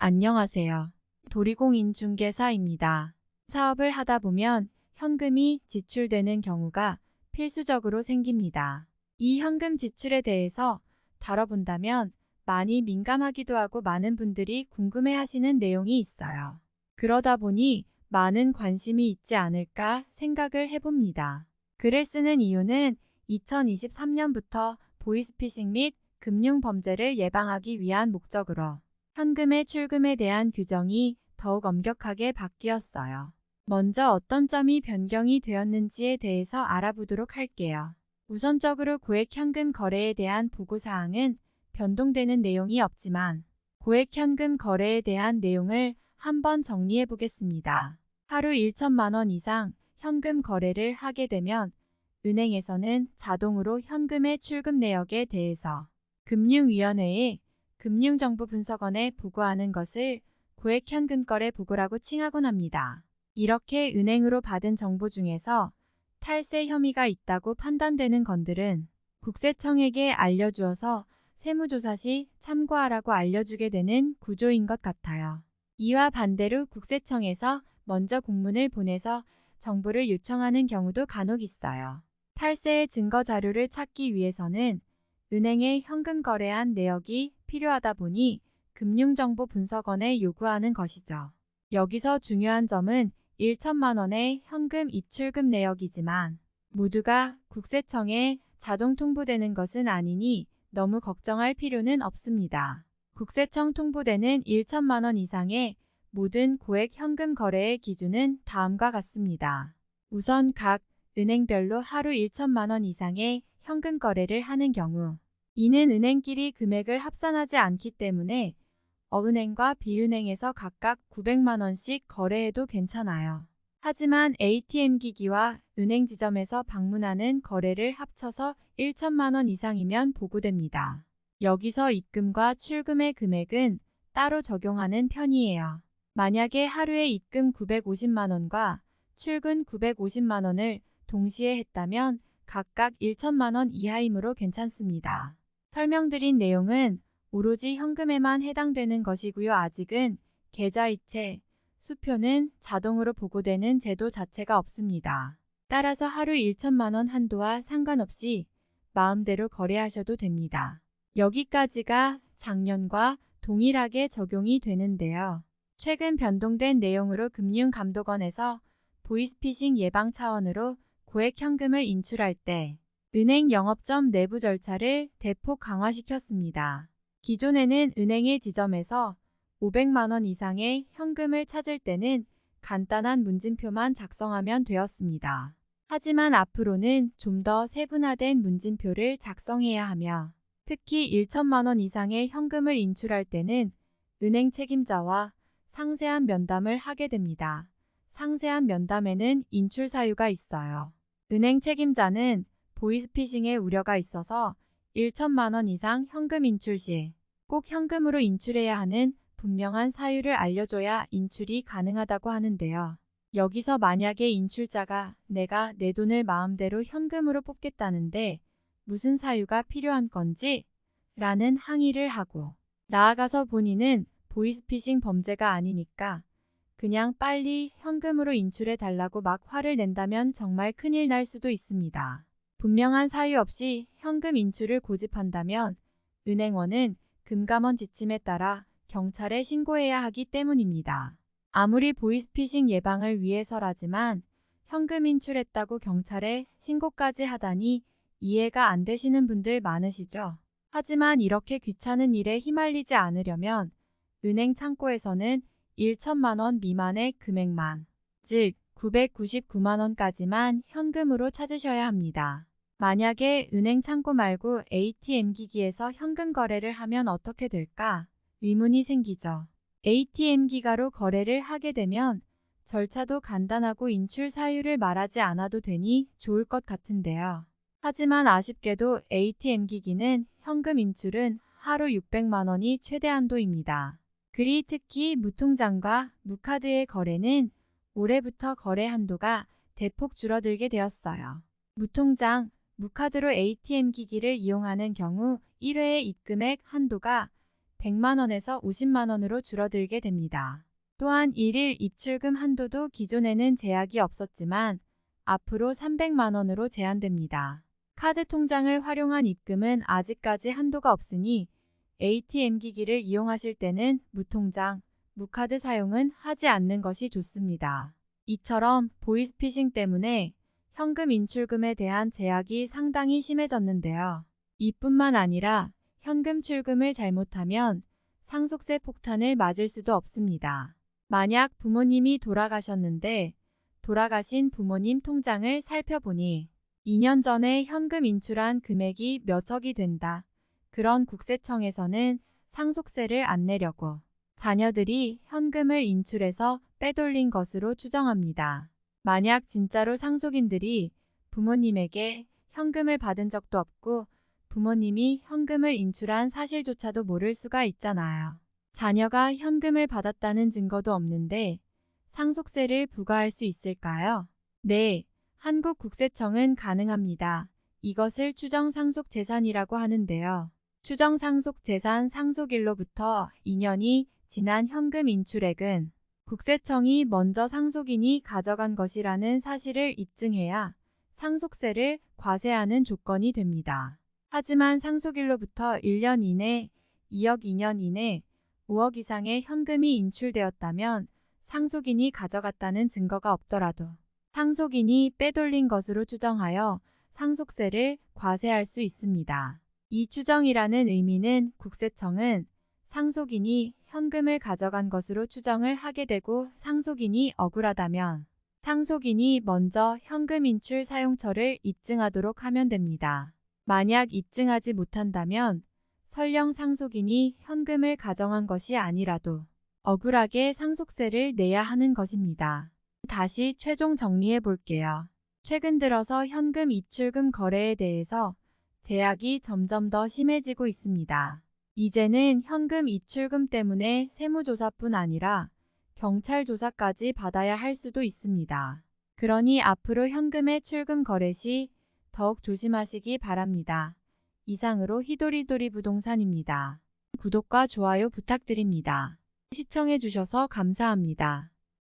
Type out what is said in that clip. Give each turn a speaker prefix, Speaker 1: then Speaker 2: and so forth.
Speaker 1: 안녕하세요. 도리공인중개사입니다. 사업을 하다 보면 현금이 지출되는 경우가 필수적으로 생깁니다. 이 현금 지출에 대해서 다뤄본다면 많이 민감하기도 하고 많은 분들이 궁금해하시는 내용이 있어요. 그러다 보니 많은 관심이 있지 않을까 생각을 해봅니다. 글을 쓰는 이유는 2023년부터 보이스피싱 및 금융범죄를 예방하기 위한 목적으로 현금의 출금에 대한 규정이 더욱 엄격하게 바뀌었어요. 먼저 어떤 점이 변경이 되었는지에 대해서 알아보도록 할게요. 우선적으로 고액 현금 거래에 대한 보고사항은 변동되는 내용이 없지만 고액 현금 거래에 대한 내용을 한번 정리해 보겠습니다. 하루 1천만 원 이상 현금 거래를 하게 되면 은행에서는 자동으로 현금의 출금 내역에 대해서 금융위원회에 금융정보분석원에 보고하는 것을 고액 현금 거래 보고라고 칭하곤 합니다. 이렇게 은행으로 받은 정보 중에서 탈세 혐의가 있다고 판단되는 건들은 국세청에게 알려주어서 세무조사 시 참고하라고 알려주게 되는 구조인 것 같아요. 이와 반대로 국세청에서 먼저 공문을 보내서 정보를 요청하는 경우도 간혹 있어요. 탈세의 증거 자료를 찾기 위해서는 은행에 현금 거래한 내역이 필요하다 보니 금융정보분석원에 요구하는 것이죠. 여기서 중요한 점은 1천만 원의 현금 입출금 내역이지만 모두가 국세청에 자동 통보되는 것은 아니니 너무 걱정할 필요는 없습니다. 국세청 통보되는 1천만 원 이상의 모든 고액 현금 거래의 기준은 다음과 같습니다. 우선 각 은행별로 하루 1천만 원 이상의 현금 거래를 하는 경우 이는 은행끼리 금액을 합산하지 않기 때문에 어은행과 비은행에서 각각 900만 원씩 거래해도 괜찮아요. 하지만 ATM기기와 은행 지점에서 방문하는 거래를 합쳐서 1천만 원 이상이면 보고됩니다. 여기서 입금과 출금의 금액은 따로 적용하는 편이에요. 만약에 하루에 입금 950만 원과 출금 950만 원을 동시에 했다면 각각 1천만 원 이하이므로 괜찮습니다. 설명드린 내용은 오로지 현금에만 해당되는 것이고요. 아직은 계좌이체, 수표는 자동으로 보고되는 제도 자체가 없습니다. 따라서 하루 1천만 원 한도와 상관없이 마음대로 거래하셔도 됩니다. 여기까지가 작년과 동일하게 적용이 되는데요. 최근 변동된 내용으로 금융감독원에서 보이스피싱 예방 차원으로 고액 현금을 인출할 때 은행 영업점 내부 절차를 대폭 강화시켰습니다. 기존에는 은행의 지점에서 500만 원 이상의 현금을 찾을 때는 간단한 문진표만 작성하면 되었습니다. 하지만 앞으로는 좀 더 세분화된 문진표를 작성해야 하며 특히 1천만 원 이상의 현금을 인출할 때는 은행 책임자와 상세한 면담을 하게 됩니다. 상세한 면담에는 인출 사유가 있어요. 은행 책임자는 보이스피싱의 우려가 있어서 1천만 원 이상 현금 인출 시 꼭 현금으로 인출해야 하는 분명한 사유를 알려줘야 인출이 가능하다고 하는데요. 여기서 만약에 인출자가 내가 내 돈을 마음대로 현금으로 뽑겠다는데 무슨 사유가 필요한 건지? 라는 항의를 하고 나아가서 본인은 보이스피싱 범죄가 아니니까 그냥 빨리 현금으로 인출해 달라고 막 화를 낸다면 정말 큰일 날 수도 있습니다. 분명한 사유 없이 현금 인출을 고집한다면 은행원은 금감원 지침에 따라 경찰에 신고해야 하기 때문입니다. 아무리 보이스피싱 예방을 위해서라지만 현금 인출했다고 경찰에 신고까지 하다니 이해가 안 되시는 분들 많으시죠? 하지만 이렇게 귀찮은 일에 휘말리지 않으려면 은행 창고에서는 1천만 원 미만의 금액만, 즉 999만 원까지만 현금으로 찾으셔야 합니다. 만약에 은행 창고 말고 ATM기기에서 현금 거래를 하면 어떻게 될까? 의문이 생기죠. ATM기가로 거래를 하게 되면 절차도 간단하고 인출 사유를 말하지 않아도 되니 좋을 것 같은데요. 하지만 아쉽게도 ATM기기는 현금 인출은 하루 600만 원이 최대 한도입니다. 그리 특히 무통장과 무카드의 거래는 올해부터 거래 한도가 대폭 줄어들게 되었어요. 무통장, 무카드로 ATM기기를 이용하는 경우 1회의 입금액 한도가 100만 원에서 50만 원으로 줄어들게 됩니다. 또한 일일 입출금 한도도 기존에는 제약이 없었지만 앞으로 300만 원으로 제한됩니다. 카드 통장을 활용한 입금은 아직까지 한도가 없으니 ATM 기기를 이용하실 때는 무통장, 무카드 사용은 하지 않는 것이 좋습니다. 이처럼 보이스피싱 때문에 현금 인출금에 대한 제약이 상당히 심해졌는데요. 이뿐만 아니라 현금 출금을 잘못하면 상속세 폭탄을 맞을 수도 없습니다. 만약 부모님이 돌아가셨는데 돌아가신 부모님 통장을 살펴보니 2년 전에 현금 인출한 금액이 몇억이 된다. 그런 국세청에서는 상속세를 안 내려고 자녀들이 현금을 인출해서 빼돌린 것으로 추정합니다. 만약 진짜로 상속인들이 부모님에게 현금을 받은 적도 없고 부모님이 현금을 인출한 사실조차도 모를 수가 있잖아요. 자녀가 현금을 받았다는 증거도 없는데 상속세를 부과할 수 있을까요? 네, 한국국세청은 가능합니다. 이것을 추정상속재산이라고 하는데요. 추정상속재산 상속일로부터 2년이 지난 현금 인출액은 국세청이 먼저 상속인이 가져간 것이라는 사실을 입증해야 상속세를 과세하는 조건이 됩니다. 하지만 상속일로부터 1년 이내, 2억 2년 이내, 5억 이상의 현금이 인출되었다면 상속인이 가져갔다는 증거가 없더라도 상속인이 빼돌린 것으로 추정하여 상속세를 과세할 수 있습니다. 이 추정이라는 의미는 국세청은 상속인이 현금을 가져간 것으로 추정을 하게 되고 상속인이 억울하다면 상속인이 먼저 현금 인출 사용처를 입증하도록 하면 됩니다. 만약 입증하지 못한다면 설령 상속인이 현금을 가져간 것이 아니라도 억울하게 상속세를 내야 하는 것입니다. 다시 최종 정리해 볼게요. 최근 들어서 현금 입출금 거래에 대해서 제약이 점점 더 심해지고 있습니다. 이제는 현금 입출금 때문에 세무조사뿐 아니라 경찰 조사까지 받아야 할 수도 있습니다. 그러니 앞으로 현금의 출금 거래 시 더욱 조심하시기 바랍니다. 이상으로 히도리도리 부동산입니다. 구독과 좋아요 부탁드립니다. 시청해주셔서 감사합니다.